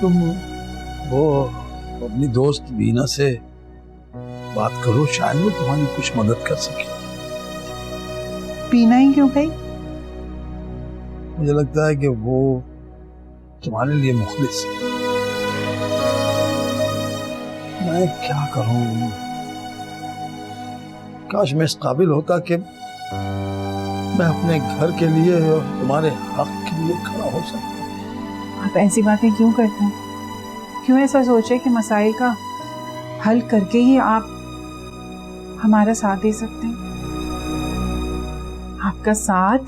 तुम वो अपनी दोस्त बीना से बात करो, शायद वो तुम्हारी कुछ मदद कर सके। बीना ही क्यों भाई? मुझे लगता है कि वो तुम्हारे लिए मुखलिस है। मैं क्या करूं? काश मैं इस काबिल होता कि मैं अपने घर के लिए और तुम्हारे हक के लिए खड़ा हो सकता। आप ऐसी बातें क्यों करते हैं? क्यों ऐसा सोचे कि मसाइल का हल करके ही आप हमारा साथ दे सकते हैं? आपका साथ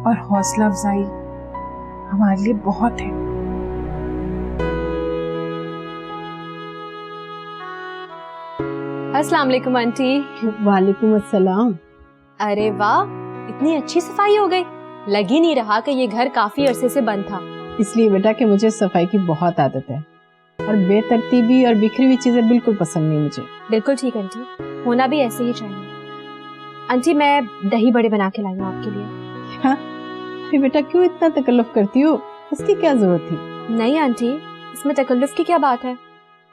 और हौसला अफजाई हमारे लिए बहुत है। अस्सलाम वालेकुम आंटी। वालेकुम अस्सलाम। अरे वाह, इतनी अच्छी सफाई हो गई। लग ही नहीं रहा कि ये घर काफी अरसे से बंद था। इसलिए बेटा कि मुझे सफाई की बहुत आदत है और बेतरतीबी और बिखरी हुई चीजें बिल्कुल पसंद नहीं मुझे। बिल्कुल ठीक आंटी, होना भी ऐसे ही चाहिए। आंटी मैं दही बड़े बना के लाई हूँ आपके लिए। हाँ? अरे बेटा क्यों इतना तकल्लुफ करती हो? उसकी क्या जरूरत थी? नहीं आंटी, इसमें तकल्लुफ की क्या बात है।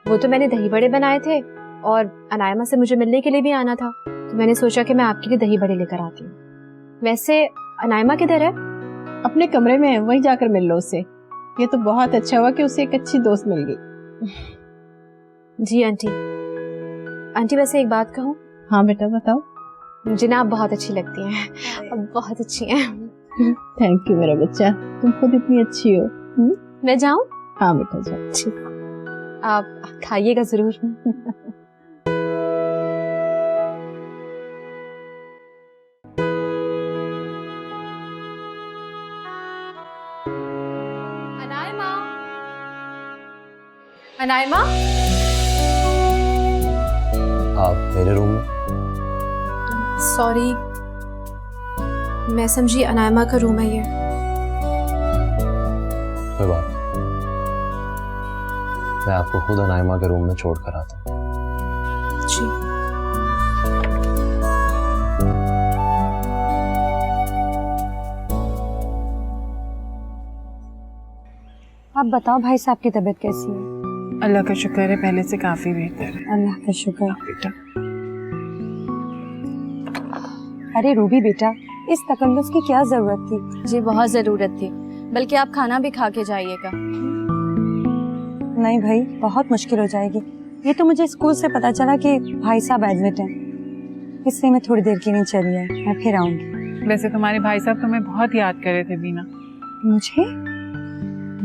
वो तो मैंने दही बड़े बनाए थे और अनायमा से मुझे मिलने के लिए भी आना था, तो मैंने सोचा कि मैं आपके लिए दही बड़े लेकर आती हूँ। वैसे अनायमा किधर है? अपने कमरे में, वहीं जाकर मिल लो उससे। ये तो बहुत अच्छा हुआ कि उसे एक अच्छी दोस्त मिल गई। जी आंटी। आंटी वैसे एक बात कहूँ? हाँ बेटा बताओ। मुझे ना आप बहुत अच्छी लगती हैं, बहुत अच्छी हैं। थैंक यू मेरा बच्चा, तुम खुद इतनी अच्छी हो। मैं जाऊँ? हाँ बेटा जाओ। ठीक, आप खाइएगा जरूर। अनायमा, अनायमा, आप मेरे रूम में? सॉरी, मैं समझी अनायमा का रूम है ये। कोई बात नहीं, मैं आपको खुद अनायमा के रूम में छोड़ कर आता हूँ। जी। आप बताओ भाई साहब की तबीयत कैसी है? अल्लाह का शुक्र है, पहले से काफी बेहतर है। अल्लाह का शुक्र। बेटा अरे रूबी बेटा, इस तकल्लुफ की क्या जरूरत थी? जी बहुत जरूरत थी, बल्कि आप खाना भी खा के जाइएगा। नहीं भाई, बहुत मुश्किल हो जाएगी। ये तो मुझे स्कूल से पता चला कि भाई साहब एडमिट हैं, इसलिए मैं थोड़ी देर के लिए चली आई। मैं फिर आऊंगी। वैसे तुम्हारे भाई साहब तुम्हें बहुत याद कर रहे थे बीना। मुझे?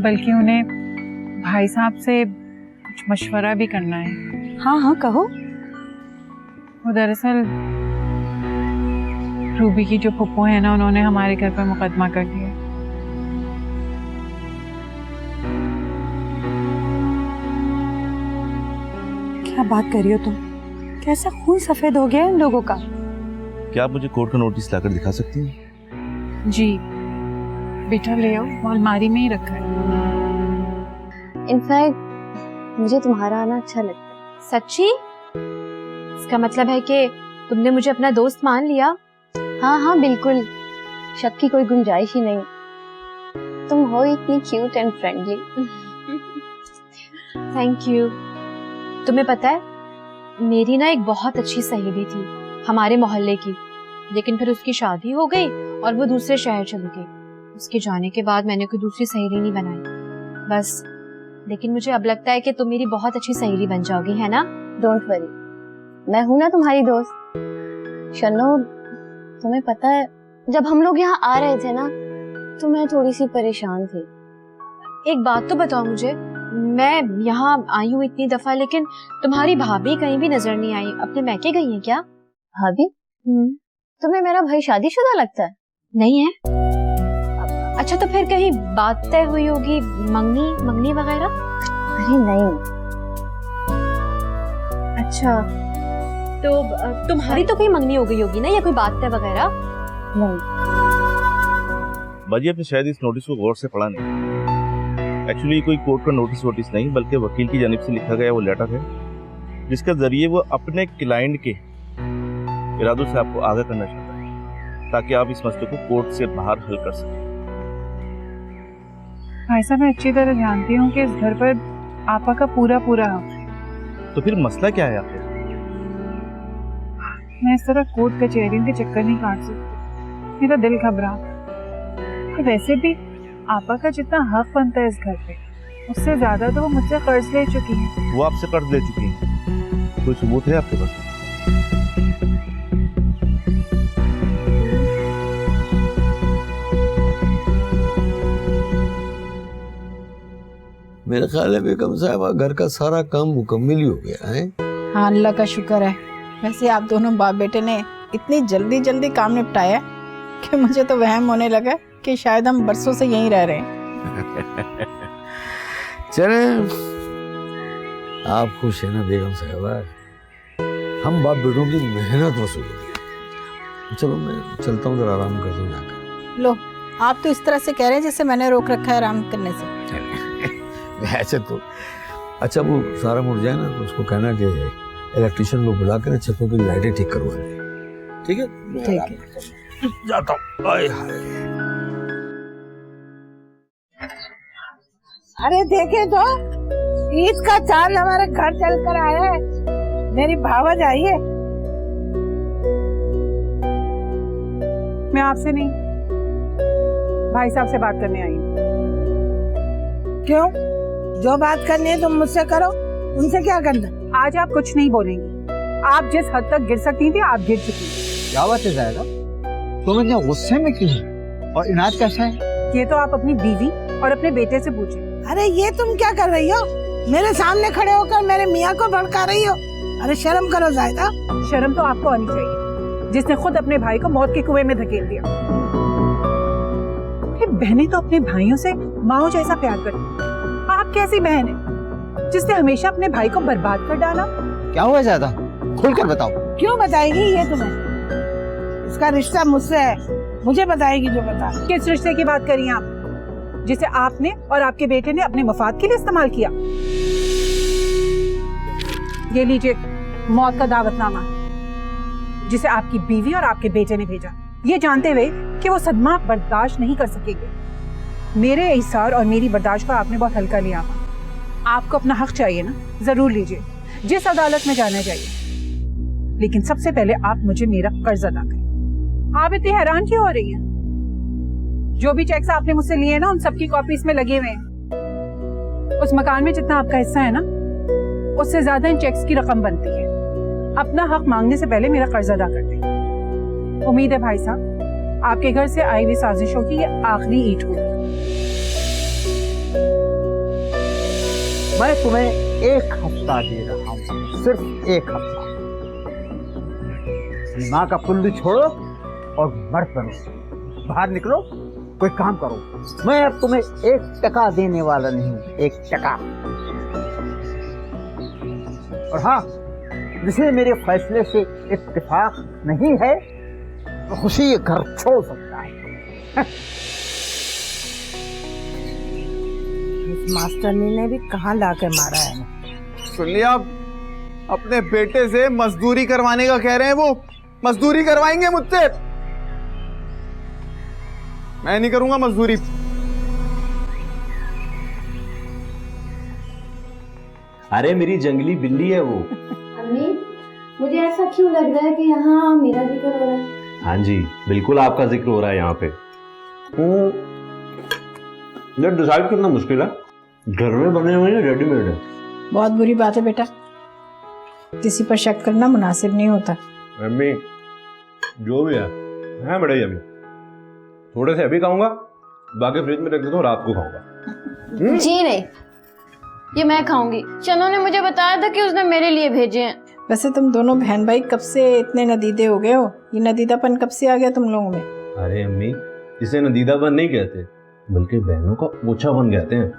बल्कि उन्हें भाई साहब से कुछ मशवरा भी करना है। हाँ हाँ कहो। वो दरअसल रूबी की जो फुप्पो है ना, उन्होंने हमारे घर पर मुकदमा कर दिया। क्या बात कर रही हो तुम? कैसा खून सफेद हो गया इन लोगों का? क्या आप मुझे कोर्ट का नोटिस लाकर दिखा सकती हैं? जी बेटा ले आओ, वो अलमारी में ही रखा है। इनफैक्ट मुझे तुम्हारा आना अच्छा लगता है। सच्ची? इसका मतलब है कि तुमने मुझे अपना दोस्त मान लिया? हाँ हाँ बिल्कुल, शक की कोई गुंजाइश ही नहीं। तुम हो इतनी cute and friendly. Thank you. तुम्हें पता है, मेरी ना एक बहुत अच्छी सहेली थी हमारे मोहल्ले की, लेकिन फिर उसकी शादी हो गई और वो दूसरे शहर चली गई। उसके जाने के बाद मैंने कोई दूसरी सहेली नहीं बनाई बस। लेकिन मुझे अब लगता है कि तुम मेरी बहुत अच्छी सहेली बन जाओगी, है ना? डोंट वरी, मैं हूं ना तुम्हारी दोस्त। शन्नो, तुम्हें पता है जब हम लोग यहाँ आ रहे थे ना, तो मैं थोड़ी सी परेशान थी। एक बात तो बताओ मुझे, मैं यहाँ आई हूँ इतनी दफा, लेकिन तुम्हारी भाभी कहीं भी नजर नहीं आई। अपने मैके गई हैं क्या? भाभी? तुम्हें मेरा भाई शादीशुदा लगता है? नहीं है। अच्छा, तो फिर कहीं बात तय हुई होगी, मंगनी वगैरह? अरे नहीं। अच्छा, तो तुम्हारी तो कोई मंगनी हो गई होगी ना, या कोई बात तय वगैरह? नहीं। बाजी आपने शायद इस नोटिस को गौर से पढ़ा नहीं। एक्चुअली कोई कोर्ट का नोटिस नहीं, बल्कि वकील की जानिब से लिखा गया वो लेटर है, जिसके जरिए वो अपने क्लाइंट के इरादों से आपको आगाह करना चाहता है, ताकि आप इस मसले को कोर्ट से बाहर हल कर सकें। भाई साहब, मैं अच्छी तरह जानती हूँ कि इस घर पर आपा का पूरा पूरा हक है। तो फिर मसला क्या है आखिर? मैं इस तरह कोर्ट कचहरियों के चक्कर नहीं काट सकती, मेरा दिल घबरा। वैसे भी आपा का जितना हक बनता है इस घर पे, उससे ज्यादा तो वो मुझसे कर्ज ले चुकी हैं। वो आपसे कर्ज ले चुकी हैं, कोई सबूत है आपके पास? मेरा ख्याल है बेगम साहब घर का सारा काम मुकम्मल ही हो गया है। हाँ, अल्लाह का शुक्र है। वैसे आप दोनों बाप बेटे ने इतनी जल्दी जल्दी काम निपटाया कि मुझे तो वहम होने लगा कि शायद हम बरसों से यहीं रह रहे हैं। चले, आप खुश है ना बेगम साहबा? हम बाप बेटों की मेहनत वसूल है। चलो मैं चलता हूँ, जरा आराम करता हूँ जाकर। लो, आप तो इस तरह से कह रहे हैं जैसे मैंने रोक रखा है आराम करने से। ऐसे तो अच्छा, वो सारा मुड़ जाए ना तो उसको कहना कि इलेक्ट्रिशियन को बुला कर छतों की लाइटें ठीक करवा दे। ठीक है? ठीक है, जाता हूँ। आए हाय। अरे देखे तो, ईद का चांद हमारे घर चल कर आया है। मेरी भावज आई है। मैं आपसे नहीं, भाई साहब से बात करने आई हूँ। क्यों? जो बात करनी है तुम मुझसे करो, उनसे क्या करना? आज आप कुछ नहीं बोलेंगी। आप जिस हद तक गिर सकती थी, आप गिर चुकी हैं। क्या बात है ज़ायदा? तुम इतने गुस्से में क्यों हो? और इनाद कैसा है? ये तो आप अपनी बीवी और अपने बेटे से पूछें। अरे ये तुम क्या कर रही हो? मेरे सामने खड़े होकर मेरे मियाँ को भड़का रही हो। अरे शर्म करो ज़ायदा। शर्म तो आपको आनी चाहिए, जिसने खुद अपने भाई को मौत के कुएं में धकेल दिया। फिर बहनें तो अपने भाइयों से माओ जैसा प्यार करती। आप कैसी बहन है जिसने हमेशा अपने भाई को बर्बाद कर डाला? क्या हुआ ज़्यादा? खुलकर बताओ। क्यों बताएगी ये तुम्हें? इसका रिश्ता मुझसे है, मुझे बताएगी जो बता। किस रिश्ते की बात करी आप, जिसे आपने और आपके बेटे ने अपने मफाद के लिए इस्तेमाल किया? ये लीजिए मौत का दावतनामा, जिसे आपकी बीवी और आपके बेटे ने भेजा, ये जानते हुए कि वो सदमा बर्दाश्त नहीं कर सकेंगे। मेरे इसार और मेरी बर्दाश्त को आपने बहुत हल्का लिया। आपको अपना हक चाहिए ना, जरूर लीजिए, जिस अदालत में जाना चाहिए, लेकिन सबसे पहले आप मुझे मेरा कर्ज अदा करें। आप इतनी हैरान क्यों हो रही हैं? जो भी चेक्स आपने मुझसे लिए ना, उन सबकी कॉपी इसमें लगे हुए हैं। उस मकान में जितना आपका हिस्सा है ना, उससे ज्यादा इन चेक्स की रकम बनती है। अपना हक मांगने से पहले मेरा कर्ज अदा कर दें। उम्मीद है भाई साहब, आपके घर से आई हुई साजिशों की ये आखिरी ईंट होगी। मैं तुम्हें एक हफ्ता दे रहा हूँ, सिर्फ एक हफ्ता। माँ का पुल्लू छोड़ो और मर्द बनो, बाहर निकलो, कोई काम करो। मैं अब तुम्हें 1 टका देने वाला नहीं, 1 टका। और हाँ, जिसे मेरे फैसले से इत्तेफाक नहीं है तो खुशी ये घर छोड़ सकता है। इस मास्टरनी ने भी कहाँ लाकर मारा है। सुन लिया, अपने बेटे से मजदूरी करवाने का कह रहे हैं। वो मजदूरी करवाएंगे मुझसे, मैं नहीं करूंगा मजदूरी। अरे मेरी जंगली बिल्ली है वो। अम्मी, मुझे ऐसा क्यों लग रहा है कि यहाँ मेरा जिक्र हो रहा है? हाँ जी, बिल्कुल आपका जिक्र हो रहा है यहाँ पे। ये डिसाइड करना मुश्किल है, घर में बने हुए हैं रेडीमेड है। बहुत बुरी बात है बेटा, किसी पर शक करना मुनासिब नहीं होता। अम्मी, जो भी है बड़े अभी थोड़े से अभी खाऊंगा, बाकी फ्रिज में रख देता हूँ, रात को खाऊंगा। जी नहीं, ये मैं खाऊंगी। चनो ने मुझे बताया था कि उसने मेरे लिए भेजे हैं। वैसे तुम दोनों बहन भाई कब से इतने नदीदे हो गए हो? ये नदीदापन कब से आ गया तुम लोगों में? अरे अम्मी, इसे नदीदापन नहीं कहते, बल्कि बहनों का ओछापन कहते हैं।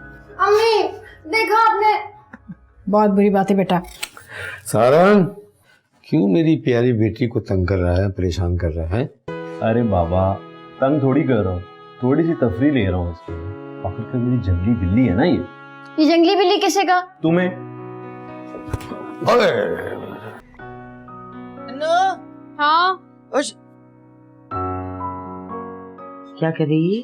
अम्मी, देखा आपने? बहुत बुरी बात है बेटा। सारा क्यों मेरी प्यारी बेटी को तंग कर रहा है, परेशान कर रहा है? अरे बाबा, तंग थोड़ी कर रहा हूँ, थोड़ी सी तफरीह ले रहा हूँ इसके लिए। आखिरकार मेरी जंगली बिल्ली है ना ये जंगली बिल्ली किसे का? तुम्हें। हाँ, क्या कर रही है?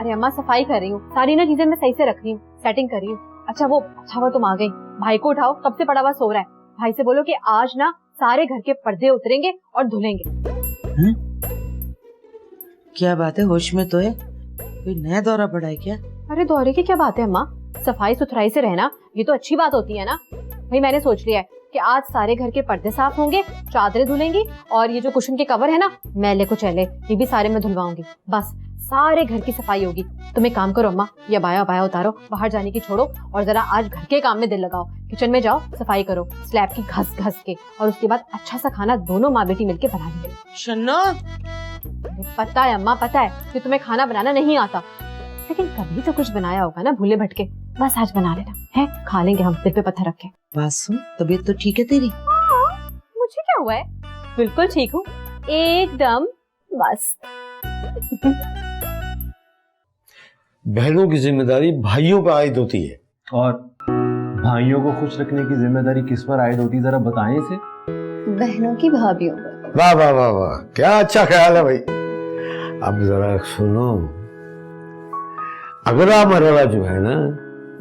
अरे अम्मा सफाई कर रही हूँ, सारी ना चीजें मैं सही से रख रही हूँ, सेटिंग कर रही हूँ। अच्छा वो तुम आ गई। भाई को उठाओ, कब से पड़ा हुआ सो रहा है। भाई से बोलो कि आज ना सारे घर के पर्दे उतरेंगे और धुलेंगे। क्या बात है, होश में तो है? कोई नया दौरा पड़ा है क्या? अरे दौरे की क्या बात है अम्मा, सफाई सुथराई से रहना ये तो अच्छी बात होती है ना। भाई मैंने सोच लिया है कि आज सारे घर के पर्दे साफ होंगे, चादरें धुलेंगी और ये जो कुशन के कवर है ना, मैले कुचैले, ये भी सारे मैं धुलवाऊंगी। बस सारे घर की सफाई होगी। तुम एक काम करो अम्मा, ये बाया उतारो, बाहर जाने की छोड़ो और जरा आज घर के काम में दिल लगाओ। किचन में जाओ, सफाई करो स्लैब की घस के, और उसके बाद अच्छा सा खाना दोनों माँ बेटी मिलके बना लेंगे। शन्नो, पता है अम्मा, पता है कि तुम्हें खाना बनाना नहीं आता, लेकिन कभी तो कुछ बनाया होगा ना भूले भटके। बस आज बना लेना है, खा लेंगे हम दिल पे पत्थर रख के। बात सुन, तबीयत तो ठीक है तेरी? मुझे क्या हुआ है, बिल्कुल ठीक हूँ, एकदम मस्त। बहनों की जिम्मेदारी भाइयों पर आयद होती है, और भाइयों को खुश रखने की जिम्मेदारी किस पर आयद होती है, जरा बताएं इसे। बहनों की भाभीयों पर। वाह वाह वाह वाह, क्या अच्छा ख्याल है भाई। अब जरा सुनो, अगला मरहला जो है ना,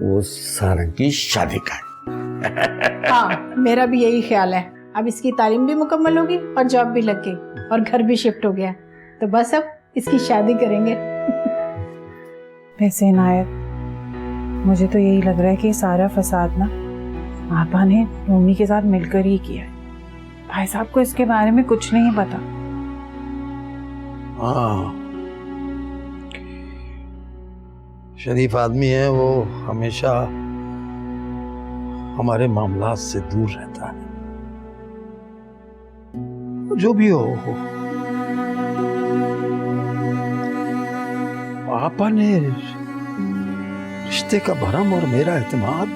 वो सारंग की शादी का है। हाँ, मेरा भी यही ख्याल है। अब इसकी तालीम भी मुकम्मल होगी और जॉब भी लग गई और घर भी शिफ्ट हो गया, तो बस अब इसकी शादी करेंगे। वैसे इनायत, मुझे तो यही लग रहा है कि सारा फसाद ना आपा ने रोमी के साथ मिलकर ही किया है। भाई साहब को इसके बारे में कुछ नहीं पता। हाँ, शरीफ आदमी है वो, हमेशा हमारे मामलात से दूर रहता है। जो भी हो, आपा ने रिश्ते का भरम और मेरा एतमाद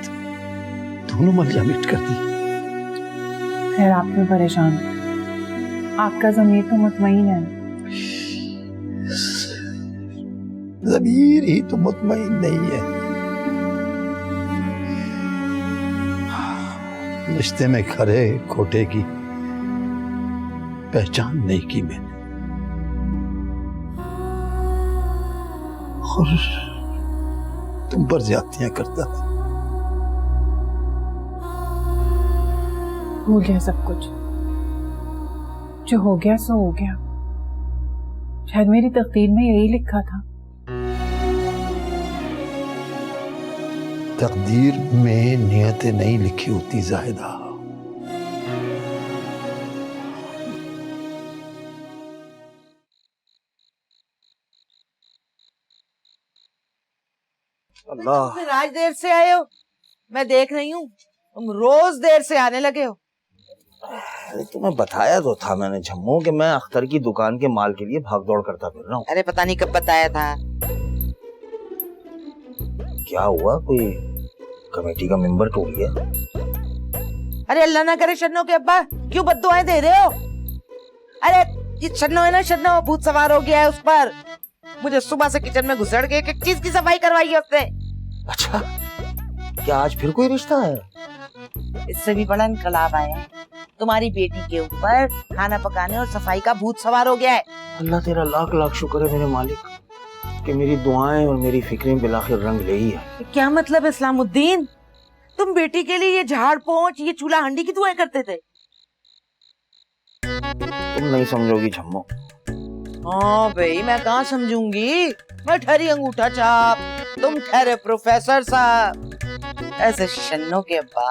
दोनों मलिया मिट कर दी। खैर आप क्यों परेशान, आपका ज़मीर तो मुतमईन है। ज़मीर ही तो मुतमईन नहीं है। रिश्ते में खरे खोटे की पहचान नहीं की मैंने, और तुम पर ज्यादतियां करता था। हो गया सब कुछ, जो हो गया सो हो गया। शायद मेरी तकदीर में यही लिखा था। तकदीर में नियतें नहीं लिखी होती जाहिदा। अल्लाह, तुम आज देर से आए हो, मैं देख रही हूँ। तुम रोज देर से आने लगे हो। अरे तुम्हें बताया तो था मैंने जम्मू कि मैं अख्तर की दुकान के माल के लिए भाग दौड़ करता फिर रहा हूँ। अरे पता नहीं कब बताया था। क्या हुआ, कोई कमेटी का मेंबर टूट गया? अरे अल्लाह ना करे शन्नो के अब्बा क्यों बद्दुआएं दे रहे हो? अरे ये शन्नो है ना, शन्नो भूत सवार हो गया है उस पर। मुझे सुबह से किचन में घुसड़ के एक चीज की सफाई करवाई है उसने। अच्छा, क्या आज फिर कोई रिश्ता है? इससे भी बड़ा इनकलाब आया है। तुम्हारी बेटी के ऊपर खाना पकाने और सफाई का भूत सवार हो गया है। अल्लाह तेरा लाख लाख शुक्र है मेरे मालिक कि मेरी दुआएं और मेरी फिक्रें बिलाखिर रंग ले ही है। क्या मतलब है इस्लामुद्दीन? तुम बेटी के लिए ये झाड़ पोंछ, ये चूल्हा हंडी की दुआएं करते थे? तुम नहीं समझोगी छम्मो। हाँ भाई, मैं कहाँ समझूंगी। मैं ठहरी अंगूठा छाप, तुम ठहरे प्रोफेसर साहब। ऐसे शन्नो के अब्बा,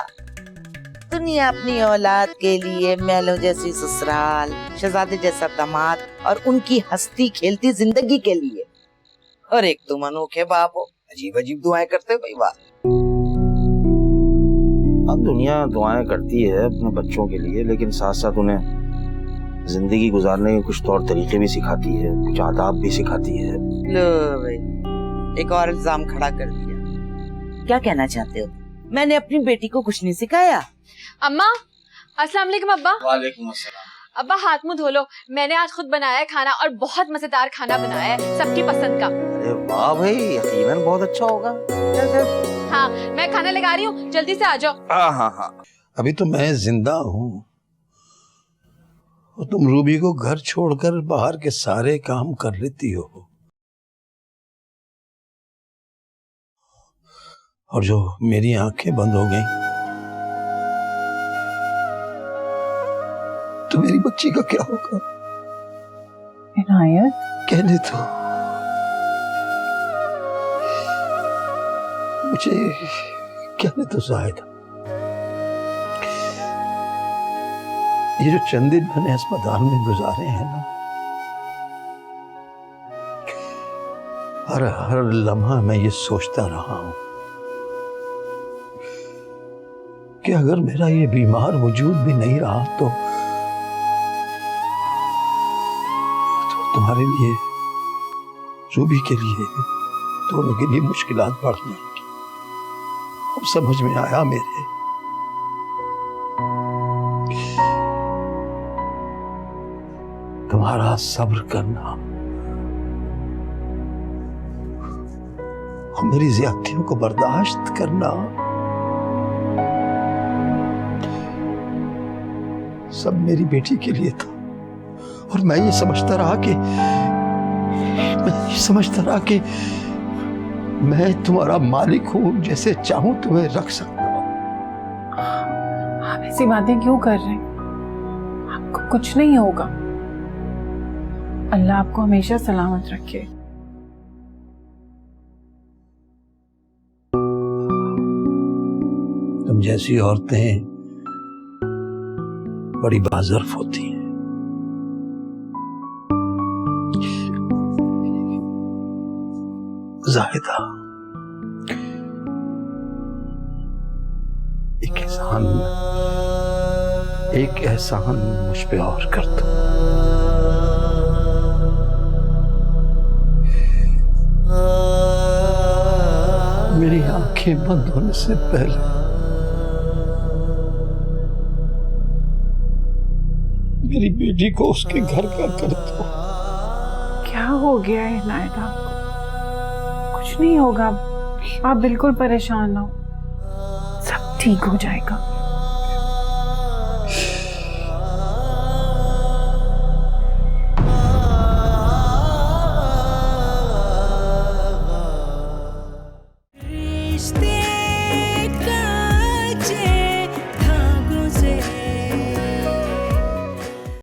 दुनिया अपनी औलाद के लिए महलों जैसी ससुराल, शहजादे जैसा दामाद और उनकी हंसती खेलती जिंदगी के लिए, और एक तुम अनोखे बाप हो, अजीब अजीब दुआएं करते हो भाई। वाह, अब दुनिया दुआएं करती है अपने बच्चों के लिए, लेकिन साथ साथ उन्हें जिंदगी गुजारने के कुछ तौर तरीके भी सिखाती है, कुछ आदाब भी सिखाती है। लो भाई, एक और इल्जाम खड़ा कर दिया। क्या कहना चाहते हो? मैंने अपनी बेटी को कुछ नहीं सिखाया? अम्मा, अस्सलाम वालेकुम अब्बा। वालेकुम अस्सलाम। अब्बा हाथ मुंह धो लो, मैंने आज खुद बनाया है खाना और बहुत मजेदार खाना बनाया है, सबकी पसंद का। अरे वाह भाई, यकीनन बहुत अच्छा होगा। हाँ, मैं खाना लगा रही हूँ, जल्दी से आ जाओ। हाँ। अभी तो मैं जिंदा हूँ और तुम रूबी को घर छोड़कर बाहर के सारे काम कर लेती हो। और जो मेरी आंखें बंद हो गई, तो मेरी बच्ची का क्या होगा? इनायत, कहने तो मुझे कहने तो जाहिदा, ये जो चंद दिन मैंने अस्पताल में गुजारे हैं ना, हर लम्हा मैं ये सोचता रहा हूं कि अगर मेरा ये बीमार वजूद भी नहीं रहा तो तुम्हारे लिए, रूबी के लिए, दोनों के लिए मुश्किलात बढ़ जाएंगी। अब समझ में आया मेरे, तुम्हारा सब्र करना और मेरी ज्यादतियों को बर्दाश्त करना सब मेरी बेटी के लिए था। और मैं ये समझता रहा कि मैं तुम्हारा मालिक हूं, जैसे चाहूं तुम्हें रख सकता हूं। आप ऐसी बातें क्यों कर रहे हैं? आपको कुछ नहीं होगा। अल्लाह आपको हमेशा सलामत रखे। तुम जैसी औरतें बड़ी बाज़र्फ होती हैं। जाहिदा, एक एहसान मुझ पे और कर दो। मेरी आंखें बंद होने से पहले मेरी बेटी को उसके घर का कर दो। क्या हो गया है इनायत आपको? कुछ नहीं होगा, आप बिल्कुल परेशान ना हो, सब ठीक हो जाएगा।